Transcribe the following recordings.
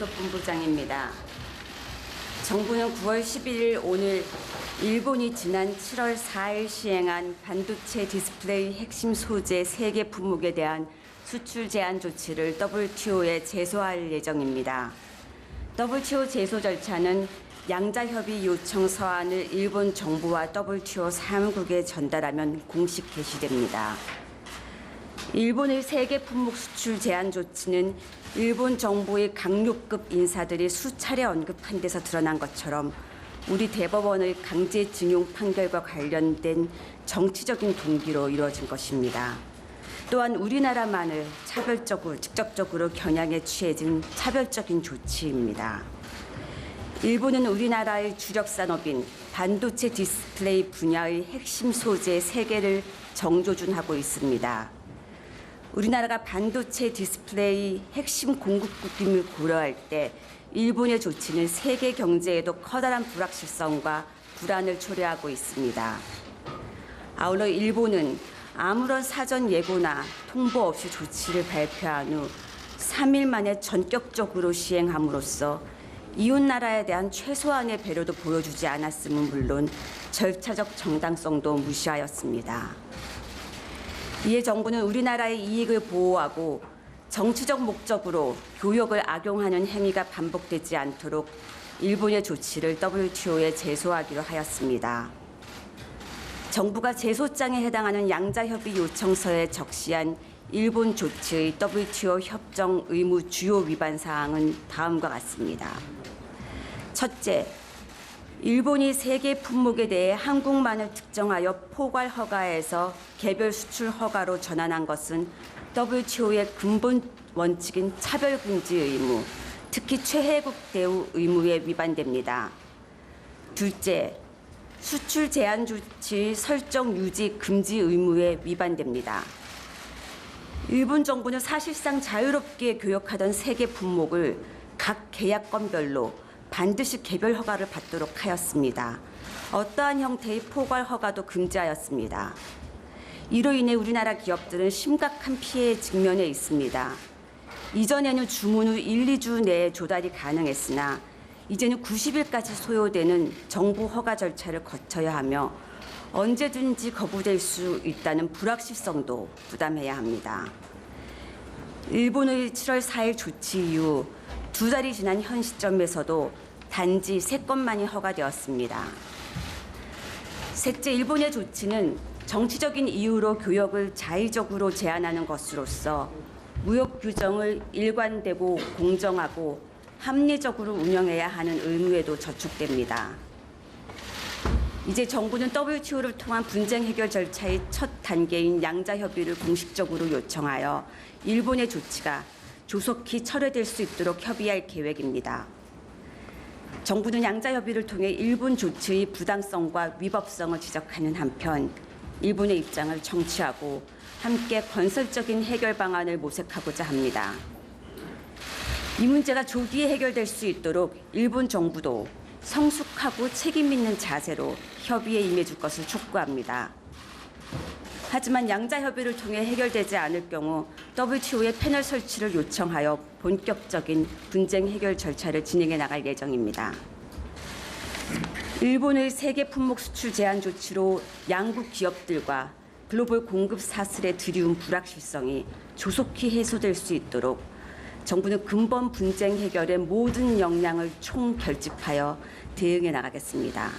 이호섭본부장입니다. 정부는 9월 11일 오늘 일본이 지난 7월 4일 시행한 반도체 디스플레이 핵심 소재 3개 품목에 대한 수출 제한 조치를 WTO에 제소할 예정입니다. WTO 제소 절차는 양자협의 요청 서한을 일본 정부와 WTO 사무국에 전달하면 공식 개시됩니다. 일본의 3개 품목 수출 제한 조치는 일본 정부의 강요급 인사들이 수차례 언급한 데서 드러난 것처럼 우리 대법원의 강제징용 판결과 관련된 정치적인 동기로 이루어진 것입니다. 또한 우리나라만을 차별적으로 직접적으로 겨냥해 취해진 차별적인 조치입니다. 일본은 우리나라의 주력 산업인 반도체 디스플레이 분야의 핵심 소재 3개를 정조준하고 있습니다. 우리나라가 반도체 디스플레이 핵심 공급국임을 고려할 때 일본의 조치는 세계 경제에도 커다란 불확실성과 불안을 초래하고 있습니다. 아울러 일본은 아무런 사전 예고나 통보 없이 조치를 발표한 후 3일 만에 전격적으로 시행함으로써 이웃나라에 대한 최소한의 배려도 보여주지 않았음은 물론 절차적 정당성도 무시하였습니다. 이에 정부는 우리나라의 이익을 보호하고 정치적 목적으로 교역을 악용하는 행위가 반복되지 않도록 일본의 조치를 WTO에 제소하기로 하였습니다. 정부가 제소장에 해당하는 양자협의 요청서에 적시한 일본 조치의 WTO 협정 의무 주요 위반 사항은 다음과 같습니다. 첫째, 일본이 3개 품목에 대해 한국만을 특정하여 포괄 허가에서 개별 수출 허가로 전환한 것은 WTO의 근본 원칙인 차별금지 의무, 특히 최혜국 대우 의무에 위반됩니다. 둘째, 수출 제한 조치 설정 유지 금지 의무에 위반됩니다. 일본 정부는 사실상 자유롭게 교역하던 3개 품목을 각 계약건별로 반드시 개별 허가를 받도록 하였습니다. 어떠한 형태의 포괄 허가도 금지하였습니다. 이로 인해 우리나라 기업들은 심각한 피해에 직면해 있습니다. 이전에는 주문 후 1, 2주 내에 조달이 가능했으나 이제는 90일까지 소요되는 정부 허가 절차를 거쳐야 하며 언제든지 거부될 수 있다는 불확실성도 부담해야 합니다. 일본의 7월 4일 조치 이후 2달이 지난 현 시점에서도 단지 3건만이 허가되었습니다. 셋째, 일본의 조치는 정치적인 이유로 교역을 자의적으로 제한하는 것으로서 무역 규정을 일관되고 공정하고 합리적으로 운영해야 하는 의무에도 저촉됩니다. 이제 정부는 WTO를 통한 분쟁 해결 절차의 첫 단계인 양자협의를 공식적으로 요청하여 일본의 조치가 조속히 철회될 수 있도록 협의할 계획입니다. 정부는 양자협의를 통해 일본 조치의 부당성과 위법성을 지적하는 한편 일본의 입장을 청취하고 함께 건설적인 해결 방안을 모색하고자 합니다. 이 문제가 조기에 해결될 수 있도록 일본 정부도 성숙하고 책임 있는 자세로 협의에 임해줄 것을 촉구합니다. 하지만 양자협의를 통해 해결되지 않을 경우 WTO의 패널 설치를 요청하여 본격적인 분쟁 해결 절차를 진행해 나갈 예정입니다. 일본의 3개 품목 수출 제한 조치로 양국 기업들과 글로벌 공급 사슬에 들이운 불확실성이 조속히 해소될 수 있도록 정부는 근본 분쟁 해결의 모든 역량을 총결집하여 대응해 나가겠습니다.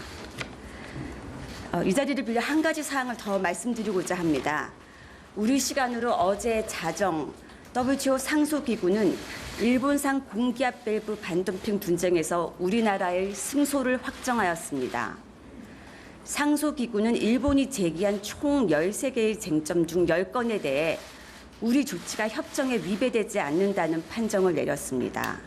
이 자리를 빌려 한 가지 사항을 더 말씀드리고자 합니다. 우리 시간으로 어제 자정 WTO 상소기구는 일본산 공기압 밸브 반덤핑 분쟁에서 우리나라의 승소를 확정하였습니다. 상소기구는 일본이 제기한 총 13개의 쟁점 중 10건에 대해 우리 조치가 협정에 위배되지 않는다는 판정을 내렸습니다.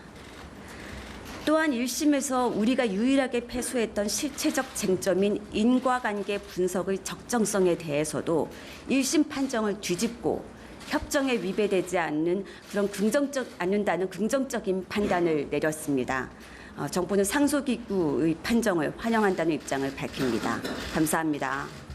또한 1심에서 우리가 유일하게 패소했던 실체적 쟁점인 인과관계 분석의 적정성에 대해서도 1심 판정을 뒤집고 협정에 위배되지 않는 그런 않는다는 긍정적인 판단을 내렸습니다. 정부는 상소기구의 판정을 환영한다는 입장을 밝힙니다. 감사합니다.